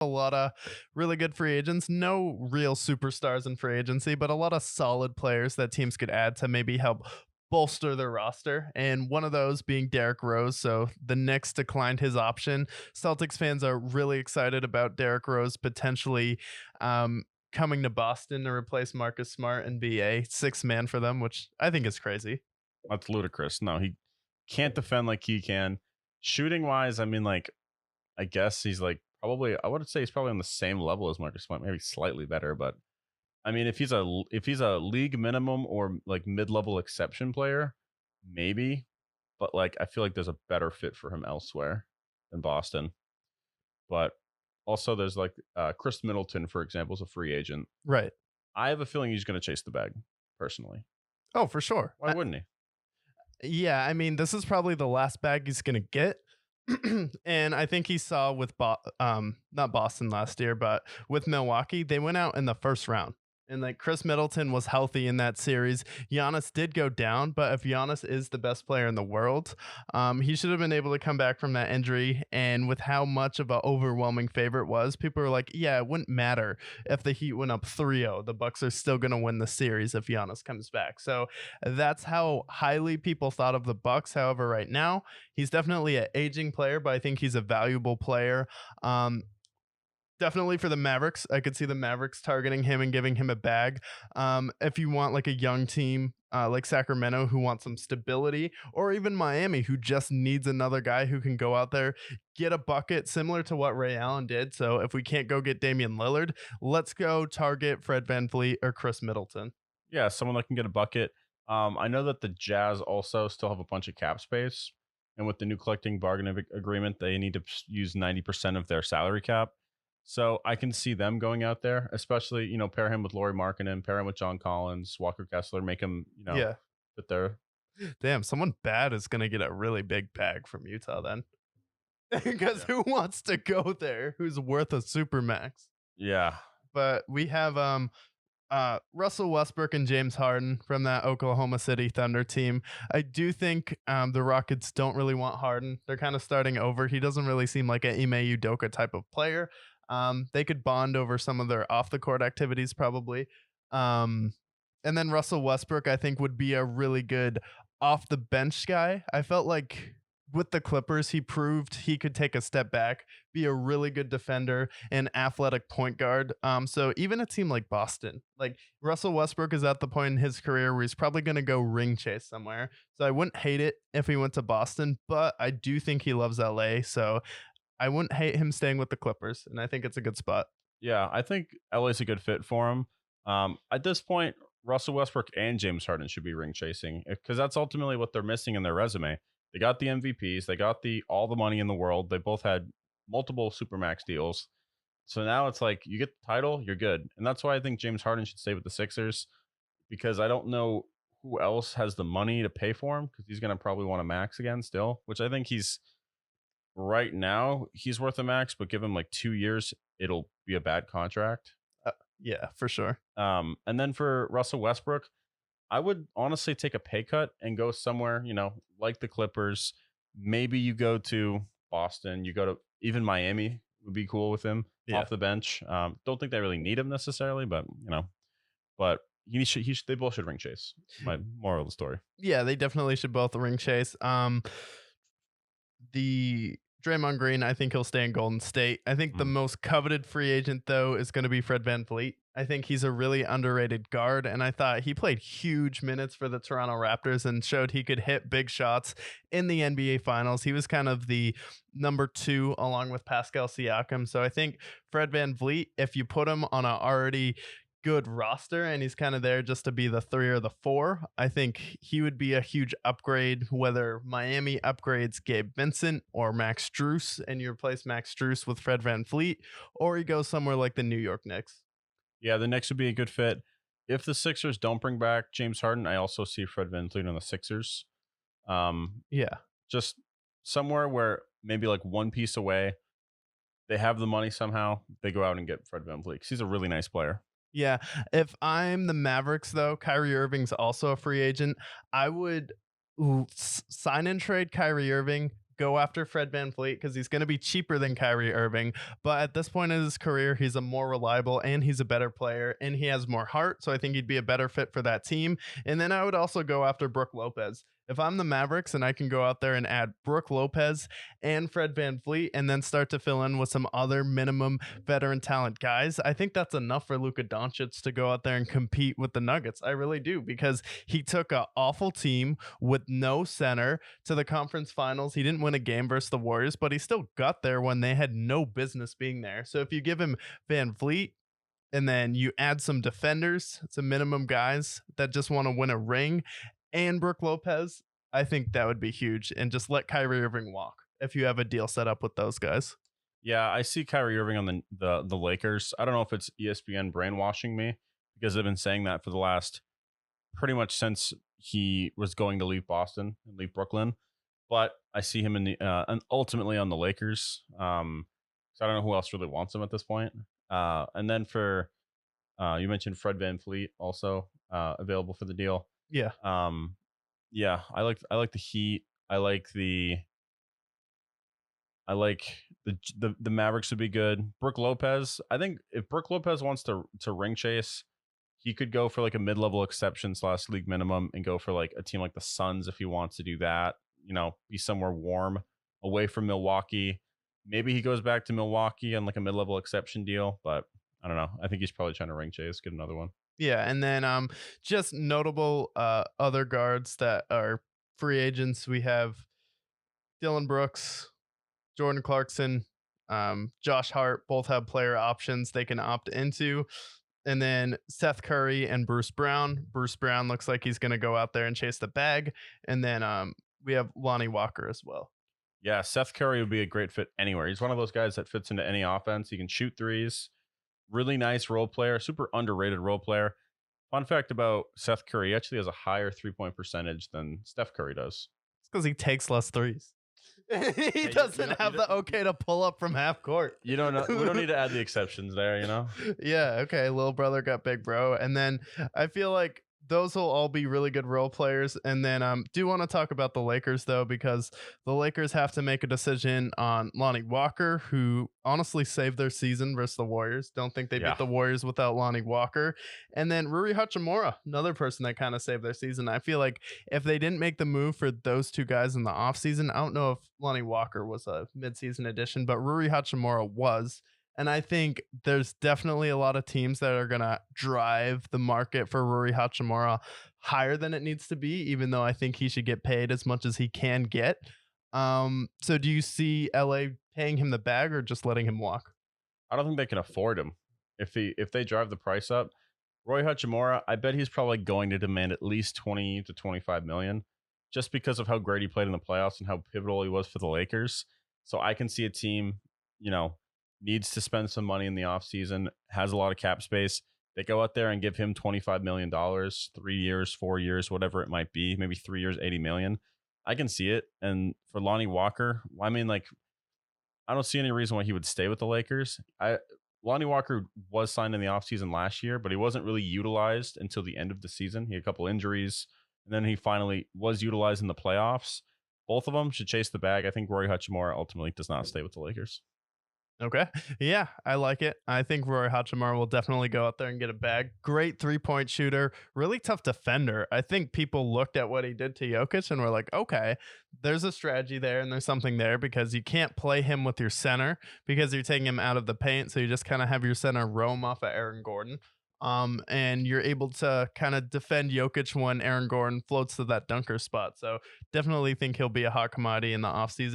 A lot of really good free agents. No real superstars in free agency, but a lot of solid players that teams could add to maybe help bolster their roster. And one of those being Derrick Rose. So the Knicks declined his option. Celtics fans are really excited about Derrick Rose potentially coming to Boston to replace Marcus Smart and be a sixth man for them, which I think is crazy. That's ludicrous. No, he can't defend like he can. Shooting wise, I mean, like, I guess he's like probably, I would say he's probably on the same level as Marcus Smart, maybe slightly better. But I mean, if he's a league minimum or like mid-level exception player, maybe. But like, I feel like there's a better fit for him elsewhere than Boston. But also, there's like Chris Middleton, for example, is a free agent. Right. I have a feeling he's going to chase the bag, personally. Oh, for sure. Why wouldn't he? Yeah, I mean, this is probably the last bag he's gonna get. And I think he saw with not Boston last year, but with Milwaukee, they went out in the first round. And like Chris Middleton was healthy in that series. Giannis did go down, but if Giannis is the best player in the world, he should have been able to come back from that injury. And with how much of an overwhelming favorite was, people were like, yeah, it wouldn't matter if the Heat went up 3-0. The Bucks are still going to win the series if Giannis comes back. So that's how highly people thought of the Bucks. However, right now, he's definitely an aging player, but I think he's a valuable player. Definitely for the Mavericks. I could see the Mavericks targeting him and giving him a bag. If you want like a young team like Sacramento who wants some stability, or even Miami who just needs another guy who can go out there, get a bucket similar to what Ray Allen did. So if we can't go get Damian Lillard, let's go target Fred VanVleet or Chris Middleton. Yeah, someone that can get a bucket. I know that the Jazz also still have a bunch of cap space. And with the new collecting bargaining agreement, they need to use 90% of their salary cap. So I can see them going out there, especially, pair him with Laurie Markkinen, pair him with John Collins, Walker Kessler, make him, Yeah. fit there. Damn, someone bad is going to get a really big bag from Utah then. Because Yeah. who wants to go there? Who's worth a supermax? Yeah. But we have Russell Westbrook and James Harden from that Oklahoma City Thunder team. I do think the Rockets don't really want Harden. They're kind of starting over. He doesn't really seem like an Ime Udoka type of player. They could bond over some of their off the court activities probably. Um, and then Russell Westbrook, I think, would be a really good off the bench guy. I felt like with the Clippers, he proved he could take a step back, be a really good defender and athletic point guard. So even a team like Boston, like Russell Westbrook is at the point in his career where he's probably going to go ring chase somewhere. So I wouldn't hate it if he went to Boston, but I do think he loves LA. So I wouldn't hate him staying with the Clippers, and I think it's a good spot. Yeah. I think LA's a good fit for him. At this point, Russell Westbrook and James Harden should be ring chasing because that's ultimately what they're missing in their resume. They got the MVPs, they got all the money in the world. They both had multiple supermax deals. So now it's like you get the title, you're good. And that's why I think James Harden should stay with the Sixers because I don't know who else has the money to pay for him because he's going to probably want a max again still, which I think he's right now he's worth a max, but give him like 2 years, it'll be a bad contract. Yeah, for sure. And then for Russell Westbrook, I would honestly take a pay cut and go somewhere, like the Clippers. Maybe you go to Boston, you go to even Miami would be cool with him Yeah. off the bench. Don't think they really need him necessarily, but but they both should ring chase. My moral of the story. Yeah, they definitely should both ring chase. The Draymond Green, I think he'll stay in Golden State. I think the most coveted free agent, though, is going to be Fred VanVleet. I think he's a really underrated guard, and I thought he played huge minutes for the Toronto Raptors and showed he could hit big shots in the NBA Finals. He was kind of the number 2 along with Pascal Siakam. So I think Fred VanVleet, if you put him on a already good roster and he's kind of there just to be the 3 or the 4, I think he would be a huge upgrade, whether Miami upgrades Gabe Vincent or Max Strus and you replace Max Strus with Fred VanVleet, or he goes somewhere like the New York Knicks. Yeah, the Knicks would be a good fit. If the Sixers don't bring back James Harden, I also see Fred VanVleet on the Sixers. Yeah. Just somewhere where maybe like one piece away, they have the money somehow, they go out and get Fred VanVleet because he's a really nice player. Yeah. If I'm the Mavericks, though, Kyrie Irving's also a free agent. I would sign and trade Kyrie Irving, go after Fred VanVleet because he's going to be cheaper than Kyrie Irving. But at this point in his career, he's a more reliable and he's a better player and he has more heart. So I think he'd be a better fit for that team. And then I would also go after Brook Lopez. If I'm the Mavericks and I can go out there and add Brook Lopez and Fred VanVleet and then start to fill in with some other minimum veteran talent guys, I think that's enough for Luka Doncic to go out there and compete with the Nuggets. I really do, because he took an awful team with no center to the conference finals. He didn't win a game versus the Warriors, but he still got there when they had no business being there. So if you give him VanVleet, and then you add some defenders, some minimum guys that just want to win a ring, and Brook Lopez, I think that would be huge. And just let Kyrie Irving walk if you have a deal set up with those guys. Yeah, I see Kyrie Irving on the Lakers. I don't know if it's ESPN brainwashing me because they've been saying that for the last pretty much since he was going to leave Boston and leave Brooklyn. But I see him in the and ultimately on the Lakers. So I don't know who else really wants him at this point. And then for you mentioned Fred VanVleet also available for the deal. Yeah. Um, yeah, I like the Heat. I like the Mavericks would be good. Brook Lopez. I think if Brook Lopez wants to ring chase, he could go for like a mid-level exception slash league minimum and go for like a team like the Suns if he wants to do that. Be somewhere warm away from Milwaukee. Maybe he goes back to Milwaukee on like a mid-level exception deal, but I don't know. I think he's probably trying to ring chase, get another one. Yeah, and then just notable other guards that are free agents. We have Dylan Brooks, Jordan Clarkson, Josh Hart, both have player options they can opt into. And then Seth Curry and Bruce Brown. Bruce Brown looks like he's going to go out there and chase the bag. And then we have Lonnie Walker as well. Yeah, Seth Curry would be a great fit anywhere. He's one of those guys that fits into any offense. He can shoot threes. Really nice role player, super underrated role player. Fun fact about Seth Curry, he actually has a higher 3-point percentage than Steph Curry does. It's because he takes less threes. He Hey, doesn't have the okay to pull up from half court. You don't know. We don't need to add the exceptions there. Yeah, okay. Little brother got big bro. And then I feel like those will all be really good role players. And then do want to talk about the Lakers though, because the Lakers have to make a decision on Lonnie Walker, who honestly saved their season versus the Warriors. Don't think they Yeah. beat the Warriors without Lonnie Walker. And then Rui Hachimura, another person that kind of saved their season. I feel like if they didn't make the move for those two guys in the offseason, I don't know if Lonnie Walker was a midseason addition, but Rui Hachimura was. And I think there's definitely a lot of teams that are going to drive the market for Rui Hachimura higher than it needs to be, even though I think he should get paid as much as he can get. So do you see LA paying him the bag or just letting him walk? I don't think they can afford him. If they drive the price up, Roy Hachimura, I bet he's probably going to demand at least 20 to 25 million just because of how great he played in the playoffs and how pivotal he was for the Lakers. So I can see a team, needs to spend some money in the offseason, has a lot of cap space. They go out there and give him $25 million, 3 years, 4 years, whatever it might be, maybe 3 years, 80 million. I can see it. And for Lonnie Walker, I mean, like, I don't see any reason why he would stay with the Lakers. Lonnie Walker was signed in the offseason last year, but he wasn't really utilized until the end of the season. He had a couple injuries, and then he finally was utilized in the playoffs. Both of them should chase the bag. I think Roy Hachimura ultimately does not stay with the Lakers. Okay. Yeah, I like it. I think Roy Hachimura will definitely go out there and get a bag. Great 3-point shooter, really tough defender. I think people looked at what he did to Jokic and were like, okay, there's a strategy there and there's something there, because you can't play him with your center because you're taking him out of the paint. So you just kind of have your center roam off of Aaron Gordon. And you're able to kind of defend Jokic when Aaron Gordon floats to that dunker spot. So definitely think he'll be a hot commodity in the offseason.